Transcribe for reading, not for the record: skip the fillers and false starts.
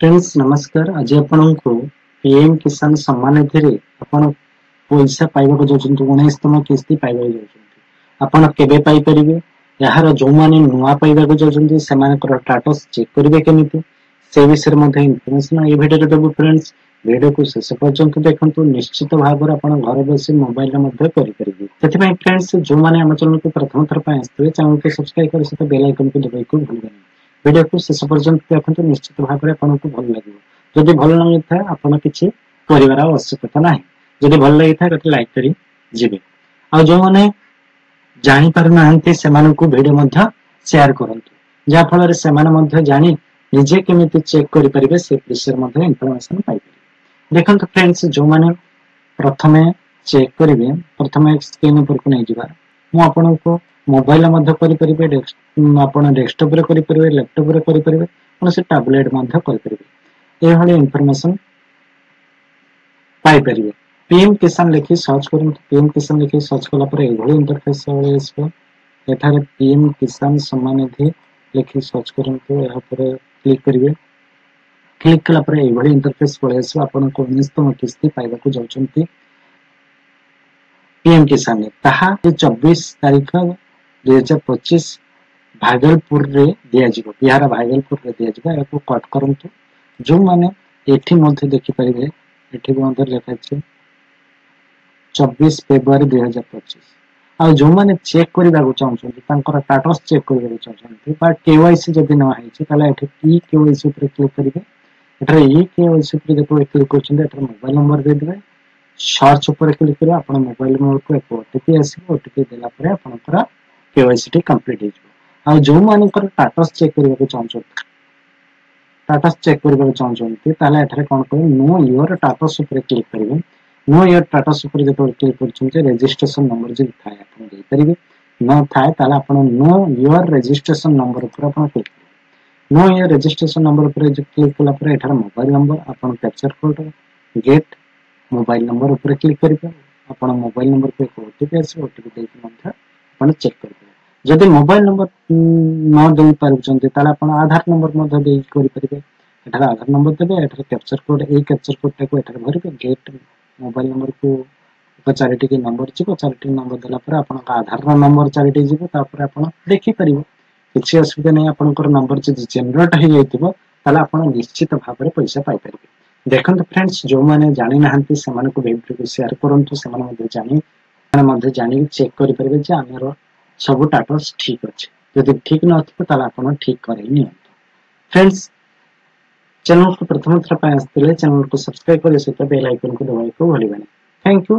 Friends नमस्कार। आज आपको पीएम किसान सम्मान निधि आपण पैसा पाइबा जाऊँ 19तम किस्ती पाइबा जाऊँ आपण केबे पाई परिबे यार जो माने नुआ पाइबा जाऊँ स्टाटस चेक करेंगे केमिति से विषय में इनफॉरमेशन ये वीडियो देबो। फ्रेंड्स वीडियो को शेष पर्यंत देखंतु निश्चित भाव में घर बस मोबाइल करेंगे। फ्रेंड्स जो मैंने आम चैनल को प्रथम थर आसते चैनल को सब्सक्राइब कर सहित बेल आइकन को दबाइक भूलबे। वीडियो को शेष पर्यंत देखते निश्चित भाव में आपको भल लगे। जदि भल लगी था आपड़ किसी कर आवश्यकता ना। जदि भल लगी था लाइक करी जिबे आ जो मैंने जानी पारना वीडियो शेयर करंतु जहाँ फल से जानी निजे केमिति चेक करि परिबे से विषय में इनफॉरमेशन पाई परिबे। देखंतु फ्रेंड्स जो मैंने प्रथमे चेक करेंगे प्रथम स्क्रीन ऊपर को नहीं जावा मु आपन को मोबाइल मध्य करि परिबे आपण डेस्कटॉप रे करि परिबे लैपटॉप रे करि परिबे और से टैबलेट मध्य करि परिबे ए हले इनफॉरमेशन पाई परिबे। पीएम किसान लिखि सर्च करंतु पीएम किसान लिखि सर्च कला पर एभली इंटरफेस आसबो। एठारे पीएम किसान सम्मान निधि लिखि सर्च करंतु यहाँ पर क्लिक करिवे। क्लिक कला पर एभली इंटरफेस पळे आसबो। आपण को 19तम किस्ती पाइबा को जाउचंती पीएम किसान ने ताहा 24 तारीख 2025 भागलपुर रे दिया जिवो। बिहार भागलपुर रे दिया जिवो। याको कट करंतु जो माने एठी मध्ये देखि परिबे एठी मध्ये लिखा छै 24 फेब्रुआरी 2025 आ जो माने चेक करबा को चाहछन्ती तांकर स्टेटस चेक करबा को चाहछन्ती बा केवाईसी जदि न हाइछि ताले एठी ई केवाईसी पर क्लिक करिवे। एठरे ई केवाईसी पर जतो क्लिक करछन्ती एठरे मोबाइल नंबर दे देबे सर्च ऊपर क्लिक करिवे आपण मोबाइल नंबर को एक ओटीपी आसीबो। ओटीपी देला परे आपनकर केवाईसी टी कंप्लीट हो आ जो मानकर स्टेटस चेक करबा को चाहछन्ती स्टेटस चेक करबा को चाहछन्ती ताले एठरे कोन कर नो योर स्टेटस ऊपर क्लिक करिवे। नो योर स्टेटस ऊपर जतो क्लिक करछन्ती रजिस्ट्रेशन नंबर जे थाय आपन दे परिबे न थाय ताले आपन नो योर रजिस्ट्रेशन नंबर ऊपर आपन click know your registration number ऊपर जे क्लिक कला पर एठरे मोबाइल नंबर आपन captcha code get mobile number ऊपर क्लिक करिवे। आपन मोबाइल नंबर पे एक ओटीपी आसी ओटीपी देके मंथा आपन चेक करिवे। जदि मोबाइल नंबर न दे पारुचन्ते ताले आपन आधार नंबर मध्ये दे करि परिबे। एठार आधार नंबर देबे एठार कैप्चर कोड ए कैप्चर कोड टाको एठार भरिबे गेट मोबाइल नंबर को चारिटी के नंबर जीवो चारिटी नंबर देला पर आपन आधार नंबर चारिटी जीवो तापर आपन देखि परिबे किछि असुविधा नै। आपनकर नंबर जे जनरेट हे जाइतिबो ताले आपन निश्चित भाव में पैसा पाई परिबे। देखंतु फ्रेंड्स जो माने जानि नाहंती समान को वीडियो को शेयर करंतु समान मध्ये जानि चेक करि परिबे जे हमर सब स्टेटस ठीक अछि। यदि ठीक न अछि ताले आपन ठीक करै नियंतु। फ्रेंड्स चैनल को प्रथम थर पे आसते चैनल को सब्सक्राइब कर बेल आइकन को दबाइको भूलिबेनी। Thank you.